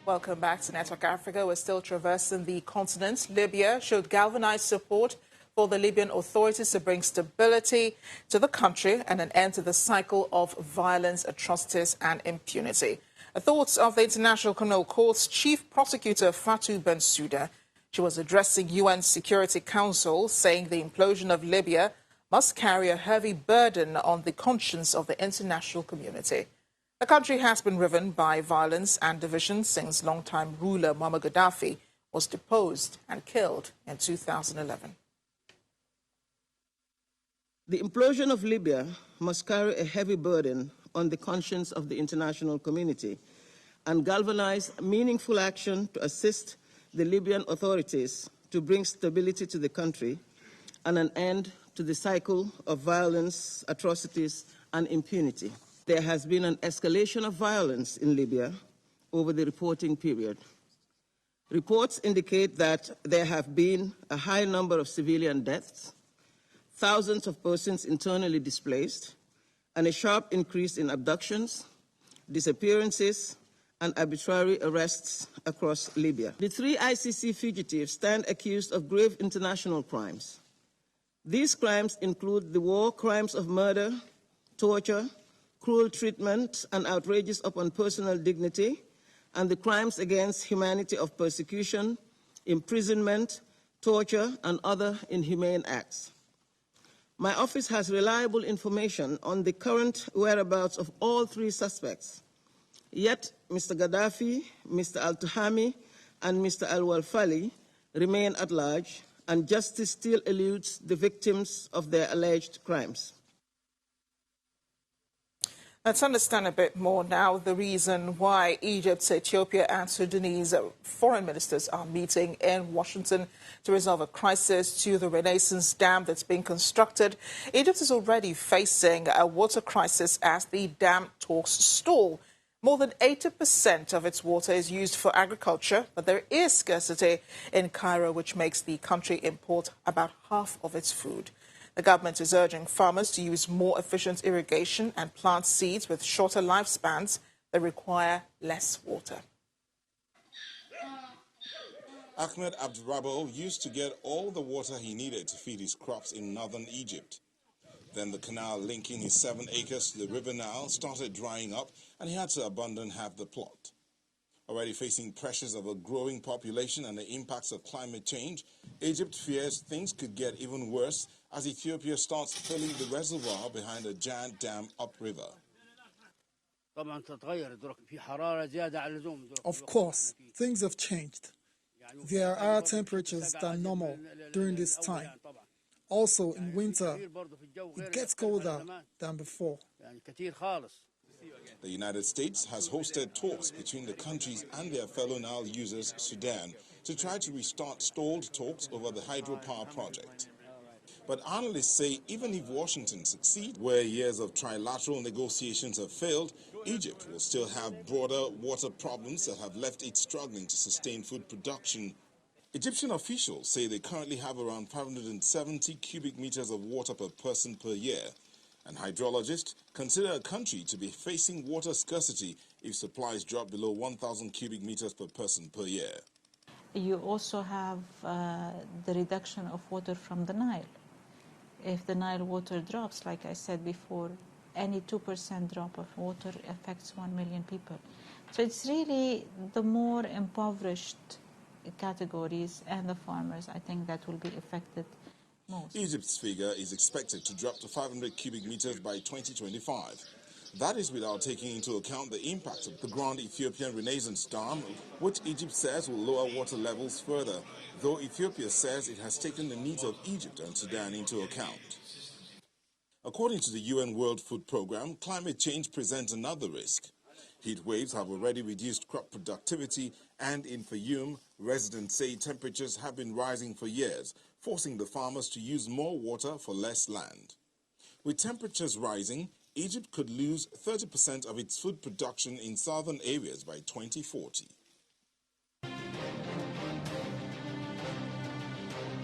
Welcome back to Network Africa. We're still traversing the continent. Libya showed galvanized support for the Libyan authorities to bring stability to the country and an end to the cycle of violence, atrocities and impunity. The thoughts of the International Criminal Court's Chief Prosecutor Fatou Bensouda. She was addressing UN Security Council, saying the implosion of Libya must carry a heavy burden on the conscience of the international community. The country has been riven by violence and division since longtime ruler Muammar Gaddafi was deposed and killed in 2011. The implosion of Libya must carry a heavy burden on the conscience of the international community and galvanize meaningful action to assist the Libyan authorities to bring stability to the country and an end to the cycle of violence, atrocities, and impunity. There has been an escalation of violence in Libya over the reporting period. Reports indicate that there have been a high number of civilian deaths, thousands of persons internally displaced, and a sharp increase in abductions, disappearances, and arbitrary arrests across Libya. The 3 ICC fugitives stand accused of grave international crimes. These crimes include the war crimes of murder, torture, cruel treatment, and outrages upon personal dignity, and the crimes against humanity of persecution, imprisonment, torture, and other inhumane acts. My office has reliable information on the current whereabouts of all 3 suspects. Yet, Mr. Gaddafi, Mr. Al-Tuhami, and Mr. Al-Walfali remain at large, and justice still eludes the victims of their alleged crimes. Let's understand a bit more now the reason why Egypt, Ethiopia and Sudanese foreign ministers are meeting in Washington to resolve a crisis to the Renaissance Dam that's being constructed. Egypt is already facing a water crisis as the dam talks stall. More than 80% of its water is used for agriculture, but there is scarcity in Cairo, which makes the country import about half of its food. The government is urging farmers to use more efficient irrigation and plant seeds with shorter lifespans that require less water. Ahmed Abdurrabo used to get all the water he needed to feed his crops in northern Egypt. Then the canal linking his 7 acres to the River Nile started drying up and he had to abandon half the plot. Already facing pressures of a growing population and the impacts of climate change, Egypt fears things could get even worse as Ethiopia starts filling the reservoir behind a giant dam upriver. Of course, things have changed. There are temperatures than normal during this time. Also, in winter, it gets colder than before. The United States has hosted talks between the countries and their fellow Nile users, Sudan, to try to restart stalled talks over the hydropower project. But analysts say even if Washington succeeds, where years of trilateral negotiations have failed, Egypt will still have broader water problems that have left it struggling to sustain food production. Egyptian officials say they currently have around 570 cubic meters of water per person per year. And hydrologists consider a country to be facing water scarcity if supplies drop below 1,000 cubic meters per person per year. You also have the reduction of water from the Nile. If the Nile water drops, like I said before, any 2% drop of water affects 1 million people. So it's really the more impoverished categories and the farmers, I think, that will be affected most. Egypt's figure is expected to drop to 500 cubic meters by 2025. That is without taking into account the impact of the Grand Ethiopian Renaissance Dam, which Egypt says will lower water levels further, though Ethiopia says it has taken the needs of Egypt and Sudan into account. According to the UN World Food Programme, climate change presents another risk. Heat waves have already reduced crop productivity, and in Fayoum, residents say temperatures have been rising for years, forcing the farmers to use more water for less land. With temperatures rising, Egypt could lose 30% of its food production in southern areas by 2040.